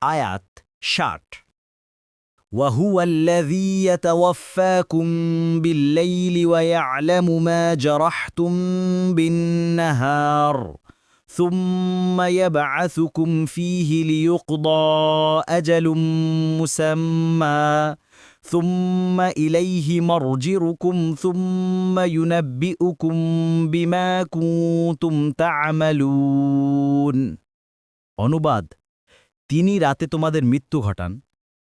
আয়াত ৬০ وهو الذي يتوفاكم بالليل ويعلم ما جرحتم بالنهار ثم يبعثكم فيه ليقضى أجل مسمى ثم إليه مرجعكم ثم ينبئكم بما كنتم تعملون অনুবাদ তিনি রাতে তোমাদের মৃত্যু ঘটান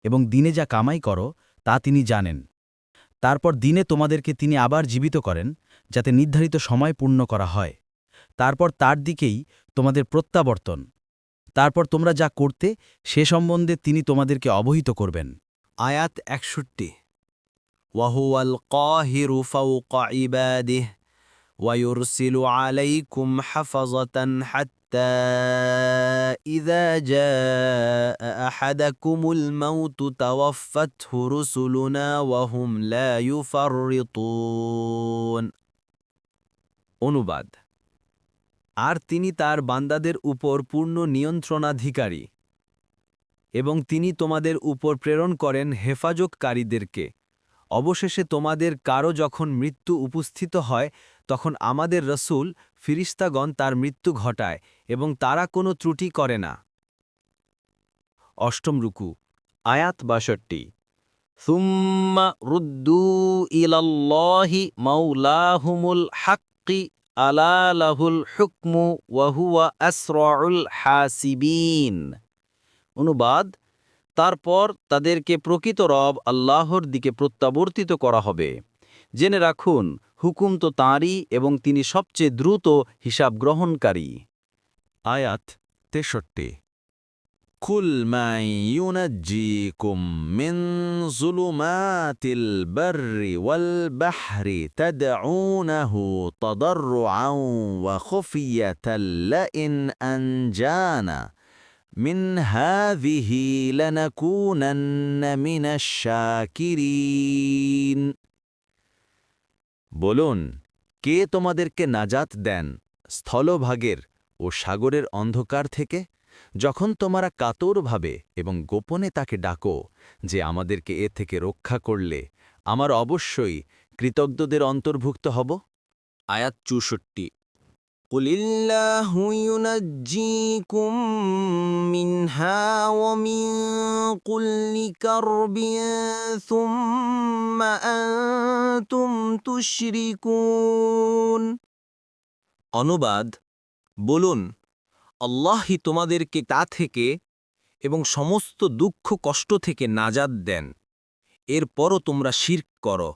এবং দিনে যা কামাই করো তা তিনি জানেন। তারপর দিনে তোমাদেরকে তিনি আবার জীবিত করেন যাতে নির্ধারিত সময় পূর্ণ করা হয়। তারপর তার দিকেই তোমাদের প্রত্যাবর্তন। তারপর তোমরা যা করতে সে সম্বন্ধে তিনি তোমাদেরকে অবহিত করবেন। আয়াত ৬১ ওয়াহুয়াল কাহিরু ফাওকা ইবাদিহি ويرسل عليكم حفظة حتى إذا جاء أحدكم الموت توفته رسلنا وهم لا يفرطون অনুবাদ আর তিনি তার বান্দাদের উপর পূর্ণ নিয়ন্ত্রণাধিকারী এবং তিনি তোমাদের উপর প্রেরণ করেন হেফাজতকারীদেরকে। অবশেষে তোমাদের কারো যখন মৃত্যু উপস্থিত হয় তখন আমাদের রসূল ফিরিস্তাগণ তার মৃত্যু ঘটায় এবং তারা কোনো ত্রুটি করে না। অষ্টম রুকু আয়াত ৬২ সুম্মা রুদ্দু ইলাল্লাহি মাওলাহুমুল হাক্কি আলা লাহুল হুকমু ওয়া হুয়া আসরাউল হাসিবিন অনুবাদ তারপর তাদেরকে প্রকৃত রব আল্লাহর দিকে প্রত্যাবর্তিত করা হবে। জেনে রাখুন হুকুম তো তাঁরই এবং তিনি সবচেয়ে দ্রুত হিসাব গ্রহণকারী। আয়াত ৬৩ কুল মান ইউনাজ্জিকুম মিন যুলুমাতিল বাররি ওয়াল বাহরি তাদউনাহু তাদাররুআন ওয়া খুফিয়াতাল লাইন আনজানা মিন হাযিহি লানাকুনান্না মিনাশ শাকিরিন বলুন, কে তোমাদেরকে নাজাত দেন স্থলভাগের ও সাগরের অন্ধকার থেকে, যখন তোমরা কাতরভাবে এবং গোপনে তাকে ডাকো যে আমাদেরকে এ থেকে রক্ষা করলে আমার অবশ্যই কৃতজ্ঞদের অন্তর্ভুক্ত হব। আয়াত ৬৪ কুলিল্লাহু ইউনাজ্জিকুম মিনহা ওয়া মিন কুল্লি কারবিন সুম্মা আনতুম তুশরিকুন অনুবাদ বলুন, আল্লাহই তোমাদেরকে তা থেকে এবং সমস্ত দুঃখ কষ্ট থেকে নাজাত দেন, এরপরও তোমরা শিরক করো।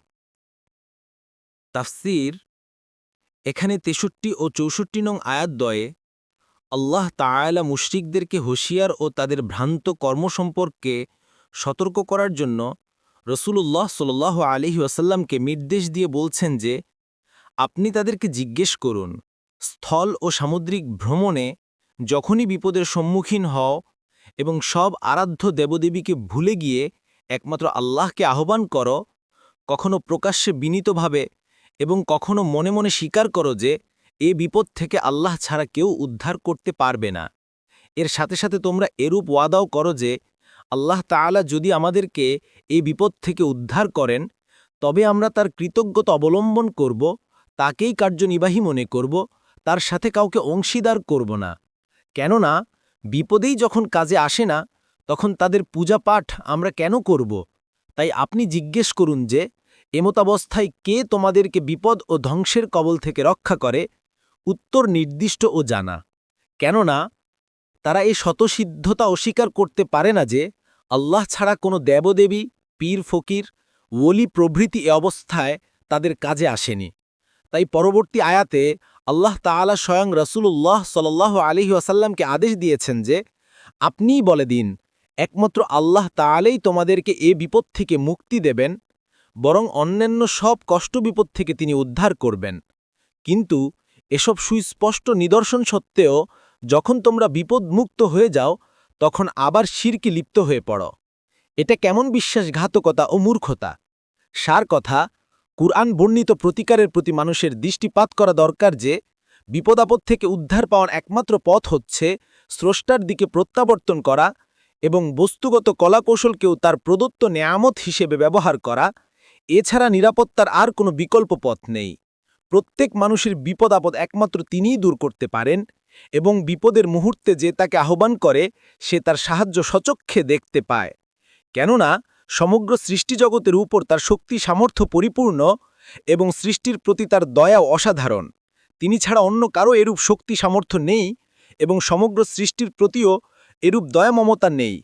তাফসীর এখানে ৬৩ ও ৬৪ নং আয়াতদ্বয়ে আল্লাহ তাআলা মুশরিকদেরকে হুঁশিয়ার ও তাদের ভ্রান্ত কর্ম সম্পর্কে সতর্ক করার জন্য রাসূলুল্লাহ সাল্লাল্লাহু আলাইহি ওয়াসাল্লামকে নির্দেশ দিয়ে বলছেন যে আপনি তাদেরকে জিজ্ঞেস করুন, স্থল ও সামুদ্রিক ভ্রমণে যখনই বিপদের সম্মুখীন হও এবং সব আরাধ্য দেবদেবীকে ভুলে গিয়ে একমাত্র আল্লাহকে আহ্বান করো, কখনো প্রকাশ্যে বিনীতভাবে এবং কখনো মনে মনে স্বীকার করো যে এ বিপদ থেকে আল্লাহ ছাড়া কেউ উদ্ধার করতে পারবে না। এর সাথে সাথে তোমরা এরূপ ওয়াদাও করো যে আল্লাহ তাআলা যদি আমাদেরকে এই বিপদ থেকে উদ্ধার করেন তবে আমরা তার কৃতজ্ঞতা অবলম্বন করব, তাকেই কার্যনির্বাহী মনে করব, তার সাথে কাউকে অংশীদার করব না। কেননা বিপদেই যখন কাজে আসে না তখন তাদের পূজা পাঠ আমরা কেন করব? তাই আপনি জিজ্ঞেস করুন যে এমতাবস্থায় কে তোমাদেরকে বিপদ ও ধ্বংসের কবল থেকে রক্ষা করে? উত্তর নির্দিষ্ট ও জানা। কেননা তারা এই স্বতঃসিদ্ধতা অস্বীকার করতে পারে না যে আল্লাহ ছাড়া কোনো দেবদেবী, পীর ফকির, ওলি প্রভৃতি এ অবস্থায় তাদের কাজে আসেনি। তাই পরবর্তী আয়াতে আল্লাহ তাআলা স্বয়ং রাসূলুল্লাহ সাল্লাল্লাহু আলাইহি ওয়াসাল্লামকে আদেশ দিয়েছেন যে আপনিই বলে দিন, একমাত্র আল্লাহ তাআলাই তোমাদেরকে এ বিপদ থেকে মুক্তি দেবেন, বরং অন্যান্য সব কষ্ট বিপদ থেকে তিনি উদ্ধার করবেন। কিন্তু এসব সুস্পষ্ট নিদর্শন সত্ত্বেও যখন তোমরা বিপদমুক্ত হয়ে যাও তখন আবার শিরকে লিপ্ত হয়ে পড়ো। এটা কেমন বিশ্বাসঘাতকতা ও মূর্খতা! সার কথা, কুরআন বর্ণিত প্রতিকারের প্রতি মানুষের দৃষ্টিপাত করা দরকার যে বিপদাপদ থেকে উদ্ধার পাওয়ার একমাত্র পথ হচ্ছে স্রষ্টার দিকে প্রত্যাবর্তন করা এবং বস্তুগত কলাকৌশলকেও তার প্রদত্ত নেয়ামত হিসেবে ব্যবহার করা, এছাড়া নিরাপত্তার আর কোনো বিকল্প পথ নেই। প্রত্যেক মানুষের বিপদ আপদ একমাত্র তিনিই দূর করতে পারেন, এবং বিপদের মুহূর্তে যে তাকে আহ্বান করে সে তার সাহায্য সচক্ষে দেখতে পায়। কেননা সমগ্র সৃষ্টিজগতের উপর তার শক্তি সামর্থ্য পরিপূর্ণ এবং সৃষ্টির প্রতি তার দয়াও অসাধারণ। তিনি ছাড়া অন্য কারও এরূপ শক্তি সামর্থ্য নেই এবং সমগ্র সৃষ্টির প্রতিও এরূপ দয়া মমতা নেই।